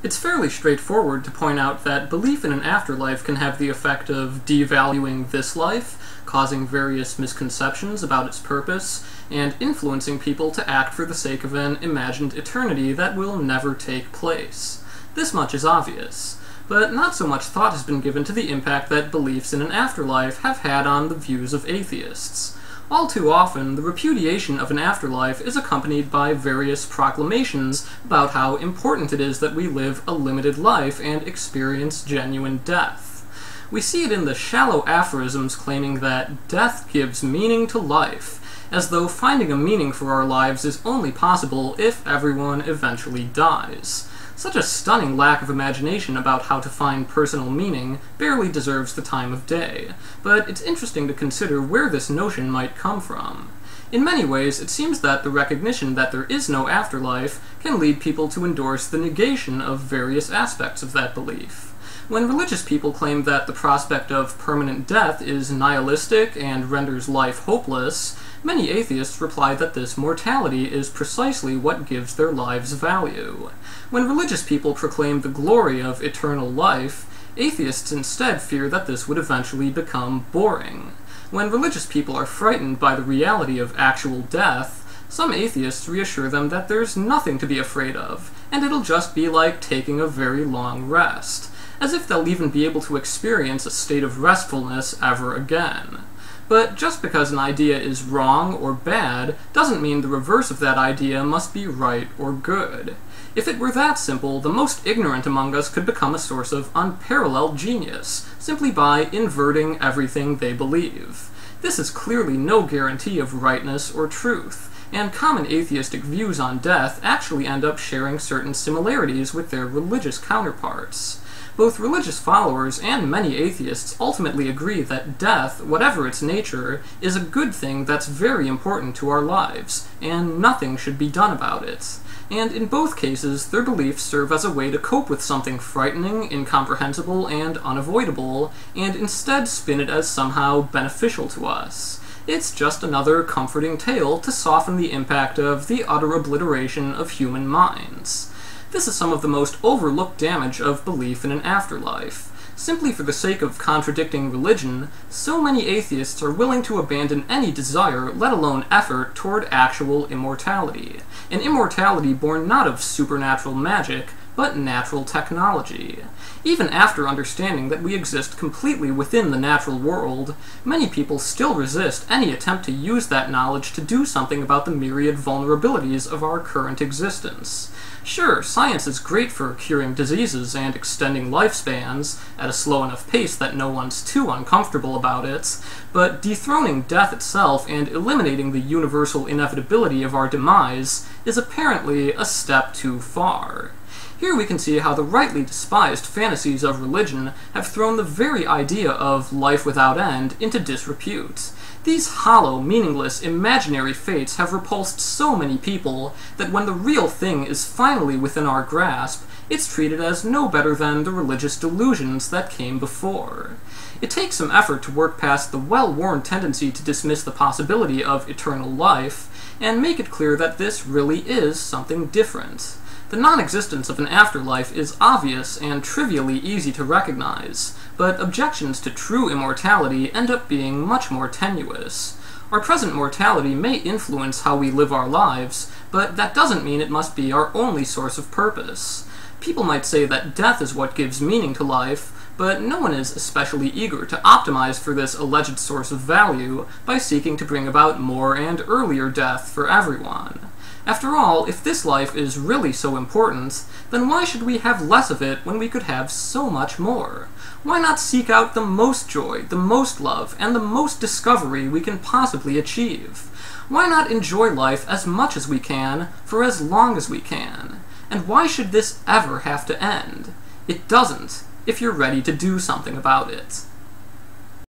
It's fairly straightforward to point out that belief in an afterlife can have the effect of devaluing this life, causing various misconceptions about its purpose, and influencing people to act for the sake of an imagined eternity that will never take place. This much is obvious, but not so much thought has been given to the impact that beliefs in an afterlife have had on the views of atheists. All too often, the repudiation of an afterlife is accompanied by various proclamations about how important it is that we live a limited life and experience genuine death. We see it in the shallow aphorisms claiming that death gives meaning to life, as though finding a meaning for our lives is only possible if everyone eventually dies. Such a stunning lack of imagination about how to find personal meaning barely deserves the time of day, but it's interesting to consider where this notion might come from. In many ways, it seems that the recognition that there is no afterlife can lead people to endorse the negation of various aspects of that belief. When religious people claim that the prospect of permanent death is nihilistic and renders life hopeless, many atheists reply that this mortality is precisely what gives their lives value. When religious people proclaim the glory of eternal life, atheists instead fear that this would eventually become boring. When religious people are frightened by the reality of actual death, some atheists reassure them that there's nothing to be afraid of, and it'll just be like taking a very long rest, as if they'll even be able to experience a state of restfulness ever again. But just because an idea is wrong or bad doesn't mean the reverse of that idea must be right or good. If it were that simple, the most ignorant among us could become a source of unparalleled genius, simply by inverting everything they believe. This is clearly no guarantee of rightness or truth, and common atheistic views on death actually end up sharing certain similarities with their religious counterparts. Both religious followers and many atheists ultimately agree that death, whatever its nature, is a good thing that's very important to our lives, and nothing should be done about it. And in both cases, their beliefs serve as a way to cope with something frightening, incomprehensible, and unavoidable, and instead spin it as somehow beneficial to us. It's just another comforting tale to soften the impact of the utter obliteration of human minds. This is some of the most overlooked damage of belief in an afterlife. Simply for the sake of contradicting religion, so many atheists are willing to abandon any desire, let alone effort, toward actual immortality. An immortality born not of supernatural magic, but natural technology. Even after understanding that we exist completely within the natural world, many people still resist any attempt to use that knowledge to do something about the myriad vulnerabilities of our current existence. Sure, science is great for curing diseases and extending lifespans at a slow enough pace that no one's too uncomfortable about it, but dethroning death itself and eliminating the universal inevitability of our demise is apparently a step too far. Here we can see how the rightly despised fantasies of religion have thrown the very idea of life without end into disrepute. These hollow, meaningless, imaginary fates have repulsed so many people that when the real thing is finally within our grasp, it's treated as no better than the religious delusions that came before. It takes some effort to work past the well-worn tendency to dismiss the possibility of eternal life, and make it clear that this really is something different. The non-existence of an afterlife is obvious and trivially easy to recognize, but objections to true immortality end up being much more tenuous. Our present mortality may influence how we live our lives, but that doesn't mean it must be our only source of purpose. People might say that death is what gives meaning to life, but no one is especially eager to optimize for this alleged source of value by seeking to bring about more and earlier death for everyone. After all, if this life is really so important, then why should we have less of it when we could have so much more? Why not seek out the most joy, the most love, and the most discovery we can possibly achieve? Why not enjoy life as much as we can, for as long as we can? And why should this ever have to end? It doesn't, if you're ready to do something about it.